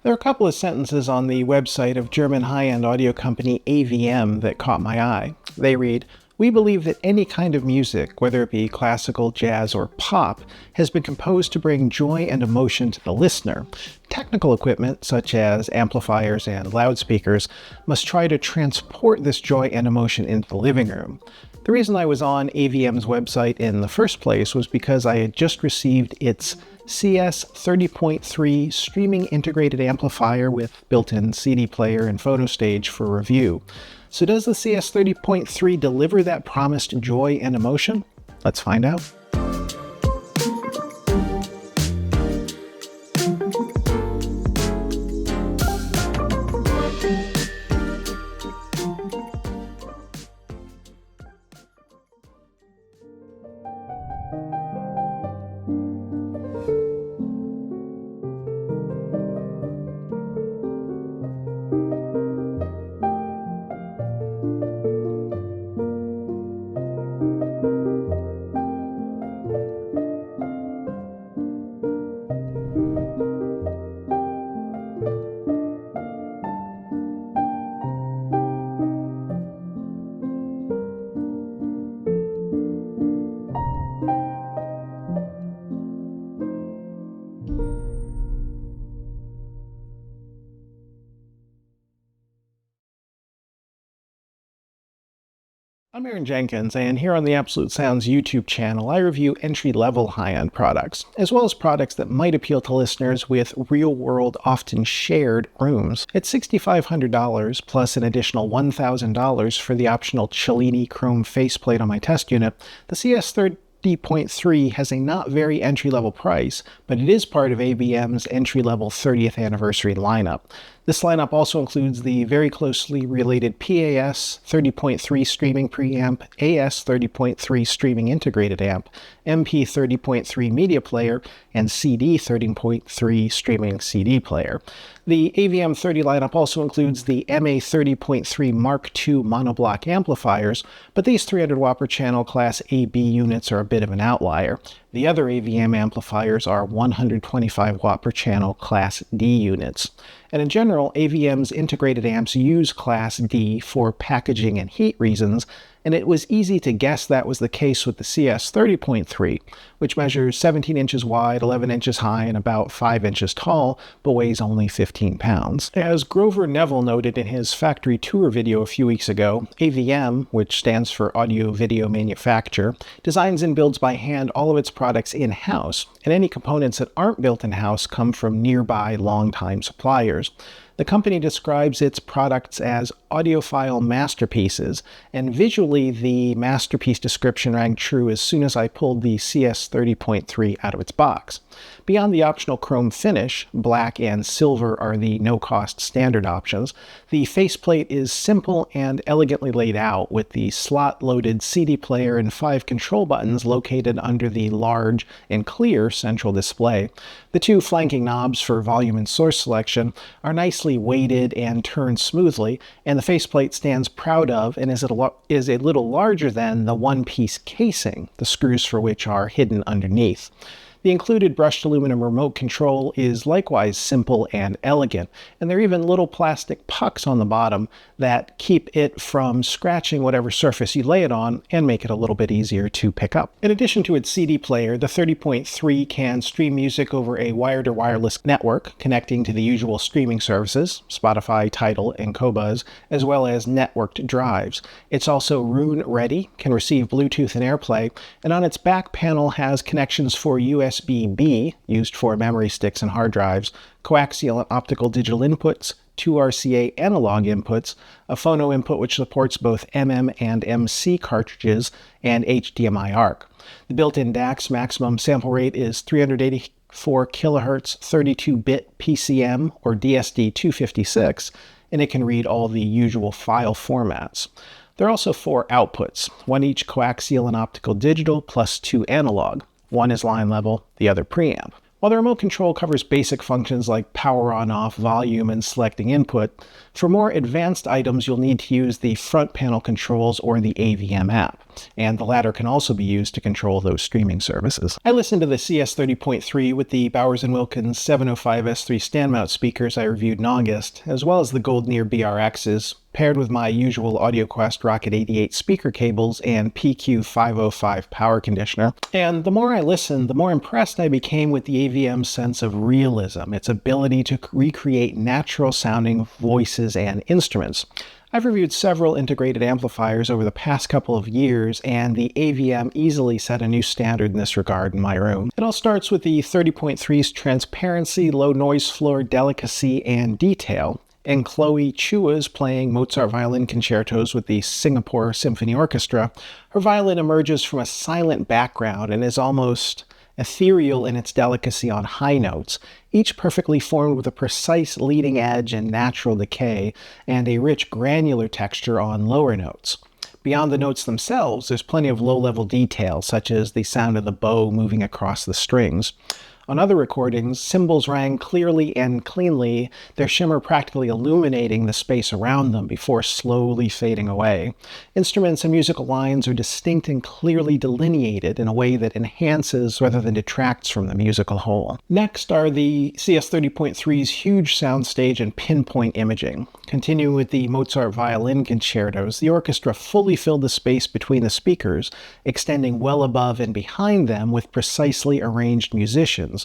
There are a couple of sentences on the website of German high-end audio company AVM that caught my eye. They read, "We believe that any kind of music, whether it be classical, jazz, or pop, has been composed to bring joy and emotion to the listener. Technical equipment, such as amplifiers and loudspeakers, must try to transport this joy and emotion into the living room." The reason I was on AVM's website in the first place was because I had just received its CS30.3 streaming integrated amplifier with built-in CD player and photo stage for review. So does the CS30.3 deliver that promised joy and emotion? Let's find out. I'm Aaron Jenkins, and here on the Absolute Sounds YouTube channel, I review entry-level high-end products, as well as products that might appeal to listeners with real-world, often shared rooms. At $6,500 plus an additional $1,000 for the optional Cellini chrome faceplate on my test unit, the CS30.3 has a not very entry-level price, but it is part of AVM's entry-level 30th anniversary lineup. This lineup also includes the very closely related PAS 30.3 streaming preamp, AS 30.3 streaming integrated amp, MP 30.3 media player, and CD 30.3 streaming CD player. The AVM30 lineup also includes the MA 30.3 Mark II monoblock amplifiers, but these 300 watt per channel Class AB units are a bit of an outlier. The other AVM amplifiers are 125 watt per channel Class D units. And in general, AVM's integrated amps use Class D for packaging and heat reasons, and it was easy to guess that was the case with the CS30.3, which measures 17 inches wide, 11 inches high, and about 5 inches tall, but weighs only 15 pounds. As Grover Neville noted in his factory tour video a few weeks ago, AVM, which stands for Audio Video Manufacture, designs and builds by hand all of its products in-house, and any components that aren't built in-house come from nearby longtime suppliers. The company describes its products as audiophile masterpieces, and visually the masterpiece description rang true as soon as I pulled the CS30.3 out of its box. Beyond the optional chrome finish, black and silver are the no-cost standard options. The faceplate is simple and elegantly laid out, with the slot-loaded CD player and 5 control buttons located under the large and clear central display. The 2 flanking knobs for volume and source selection are nicely weighted and turn smoothly, and the faceplate stands proud of and is a little larger than the one-piece casing, the screws for which are hidden underneath. The included brushed aluminum remote control is likewise simple and elegant, and there are even little plastic pucks on the bottom that keep it from scratching whatever surface you lay it on and make it a little bit easier to pick up. In addition to its CD player, the 30.3 can stream music over a wired or wireless network connecting to the usual streaming services, Spotify, Tidal, and Qobuz, as well as networked drives. It's also Roon ready, can receive Bluetooth and AirPlay, and on its back panel has connections for USB-B, used for memory sticks and hard drives, coaxial and optical digital inputs, 2 RCA analog inputs, a phono input which supports both MM and MC cartridges, and HDMI ARC. The built-in DAC's maximum sample rate is 384 kHz 32-bit PCM or DSD-256, and it can read all the usual file formats. There are also 4 outputs, one each coaxial and optical digital plus 2 analog. One is line level, the other preamp. While the remote control covers basic functions like power on off, volume, and selecting input, for more advanced items you'll need to use the front panel controls or the AVM app, and the latter can also be used to control those streaming services. I listened to the CS30.3 with the Bowers & Wilkins 705S3 stand mount speakers I reviewed in August, as well as the Goldneer BRXs, paired with my usual AudioQuest Rocket 88 speaker cables and PQ505 power conditioner. And the more I listened, the more impressed I became with the AVM's sense of realism, its ability to recreate natural sounding voices and instruments. I've reviewed several integrated amplifiers over the past couple of years, and the AVM easily set a new standard in this regard in my room. It all starts with the 30.3's transparency, low noise floor, delicacy, and detail. And Chloe Chua's playing Mozart violin concertos with the Singapore Symphony Orchestra. Her violin emerges from a silent background and is almost ethereal in its delicacy on high notes, each perfectly formed with a precise leading edge and natural decay, and a rich granular texture on lower notes. Beyond the notes themselves, there's plenty of low-level detail, such as the sound of the bow moving across the strings. On other recordings, cymbals rang clearly and cleanly, their shimmer practically illuminating the space around them before slowly fading away. Instruments and musical lines are distinct and clearly delineated in a way that enhances rather than detracts from the musical whole. Next are the CS30.3's huge soundstage and pinpoint imaging. Continuing with the Mozart violin concertos, the orchestra fully filled the space between the speakers, extending well above and behind them with precisely arranged musicians.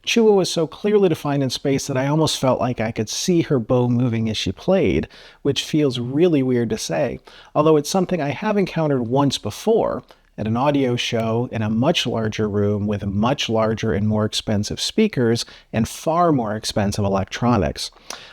Chua was so clearly defined in space that I almost felt like I could see her bow moving as she played, which feels really weird to say, although it's something I have encountered once before at an audio show in a much larger room with much larger and more expensive speakers and far more expensive electronics.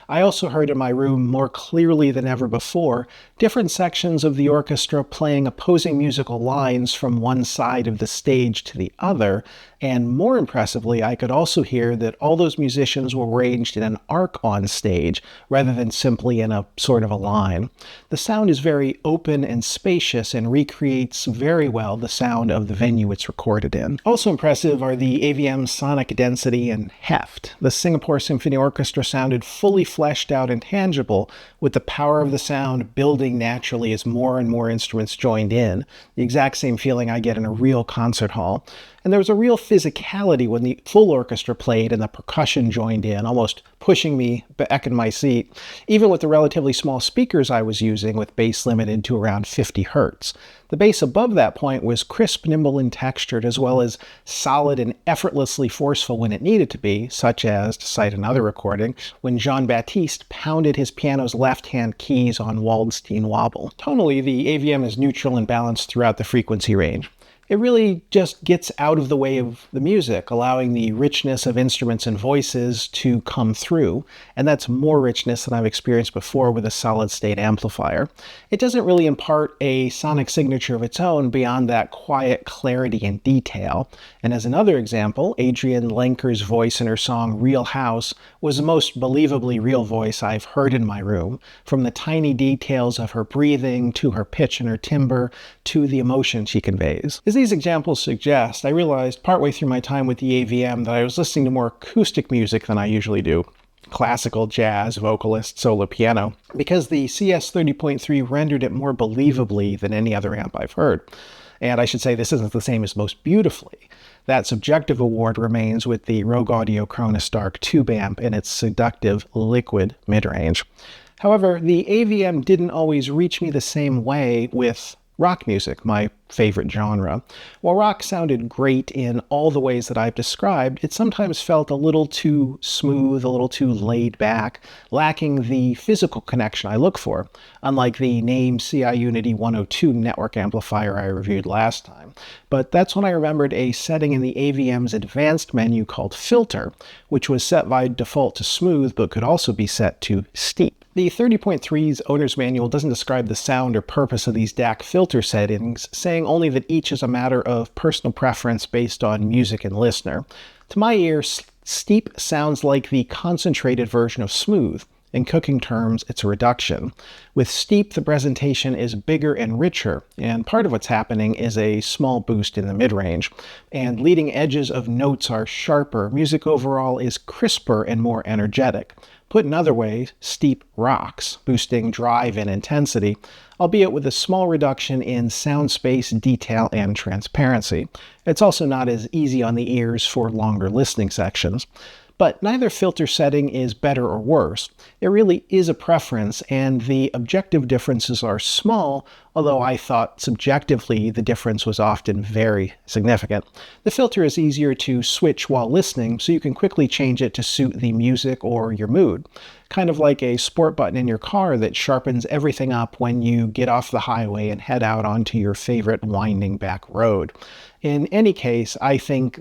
I also heard in my room more clearly than ever before different sections of the orchestra playing opposing musical lines from one side of the stage to the other, and more impressively, I could also hear that all those musicians were arranged in an arc on stage rather than simply in a sort of a line. The sound is very open and spacious and recreates very well the sound of the venue it's recorded in. Also impressive are the AVM's sonic density and heft. The Singapore Symphony Orchestra sounded fully fleshed out and tangible, with the power of the sound building naturally as more and more instruments joined in, the exact same feeling I get in a real concert hall. And there was a real physicality when the full orchestra played and the percussion joined in, almost pushing me back in my seat, even with the relatively small speakers I was using with bass limited to around 50 hertz. The bass above that point was crisp, nimble, and textured, as well as solid and effortlessly forceful when it needed to be, such as, to cite another recording, when Jean-Baptiste pounded his piano's left-hand keys on Waldstein wobble. Tonally, the AVM is neutral and balanced throughout the frequency range. It really just gets out of the way of the music, allowing the richness of instruments and voices to come through, and that's more richness than I've experienced before with a solid-state amplifier. It doesn't really impart a sonic signature of its own beyond that quiet clarity and detail, and as another example, Adrienne Lenker's voice in her song Real House was the most believably real voice I've heard in my room, from the tiny details of her breathing, to her pitch and her timbre, to the emotion she conveys. As these examples suggest, I realized partway through my time with the AVM that I was listening to more acoustic music than I usually do. Classical, jazz, vocalist, solo piano, because the CS30.3 rendered it more believably than any other amp I've heard. And I should say this isn't the same as most beautifully. That subjective award remains with the Rogue Audio Cronus Dark tube amp and its seductive liquid midrange. However, the AVM didn't always reach me the same way with rock music, my favorite genre. While rock sounded great in all the ways that I've described, it sometimes felt a little too smooth, a little too laid back, lacking the physical connection I look for, unlike the Name CI Unity 102 network amplifier I reviewed last time. But that's when I remembered a setting in the AVM's advanced menu called Filter, which was set by default to smooth but could also be set to steep. The 30.3's owner's manual doesn't describe the sound or purpose of these DAC filter settings, saying only that each is a matter of personal preference based on music and listener. To my ear, steep sounds like the concentrated version of smooth, In cooking terms, it's a reduction. With steep, the presentation is bigger and richer, and part of what's happening is a small boost in the mid-range. And leading edges of notes are sharper. Music overall is crisper and more energetic. Put another way, steep rocks, boosting drive and intensity, albeit with a small reduction in sound space, detail, and transparency. It's also not as easy on the ears for longer listening sections. But neither filter setting is better or worse. It really is a preference, and the objective differences are small, although I thought subjectively the difference was often very significant. The filter is easier to switch while listening, so you can quickly change it to suit the music or your mood. Kind of like a sport button in your car that sharpens everything up when you get off the highway and head out onto your favorite winding back road. In any case, I think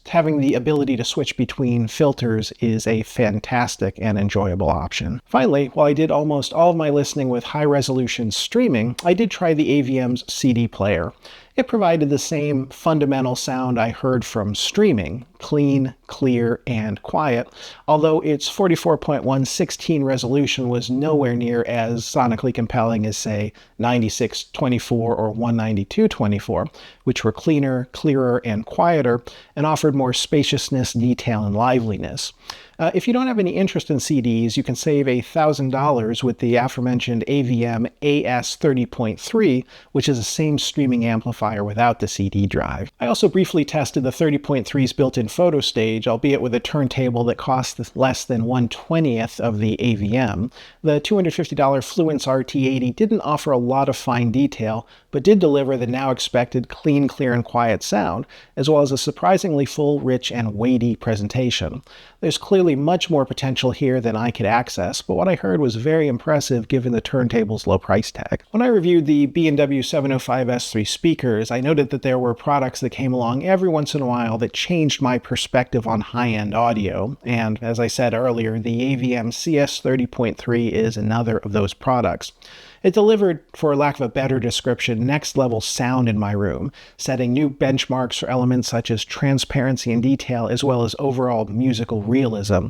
having the ability to switch between filters is a fantastic and enjoyable option. Finally, while I did almost all of my listening with high-resolution streaming, I did try the AVM's CD player. It provided the same fundamental sound I heard from streaming, clean, clear, and quiet, although its 44.116 resolution was nowhere near as sonically compelling as, say, 9624 or 19224, which were cleaner, clearer, and quieter, and offered more spaciousness, detail, and liveliness. If you don't have any interest in CDs, you can save $1,000 with the aforementioned AVM AS30.3, which is the same streaming amplifier without the CD drive. I also briefly tested the 30.3's built-in photo stage, albeit with a turntable that costs less than 1/20th of the AVM. The $250 Fluence RT80 didn't offer a lot of fine detail, but did deliver the now expected clean, clear, and quiet sound, as well as a surprisingly full, rich, and weighty presentation. There's clearly much more potential here than I could access, but what I heard was very impressive given the turntable's low price tag. When I reviewed the B&W 705S3 speakers, I noted that there were products that came along every once in a while that changed my perspective on high-end audio, and as I said earlier, the AVM CS30.3 is another of those products. It delivered, for lack of a better description, next-level sound in my room, setting new benchmarks for elements such as transparency and detail, as well as overall musical realism.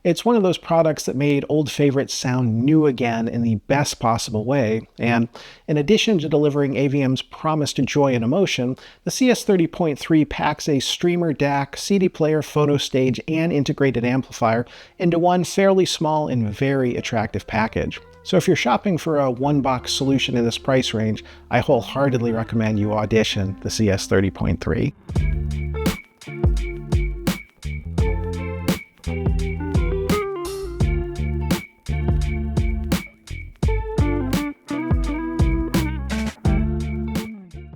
It's one of those products that made old favorites sound new again in the best possible way, and in addition to delivering AVM's promise to joy and emotion, the CS30.3 packs a streamer DAC, CD player, photo stage, and integrated amplifier into one fairly small and very attractive package. So if you're shopping for a one-box solution in this price range, I wholeheartedly recommend you audition the CS30.3.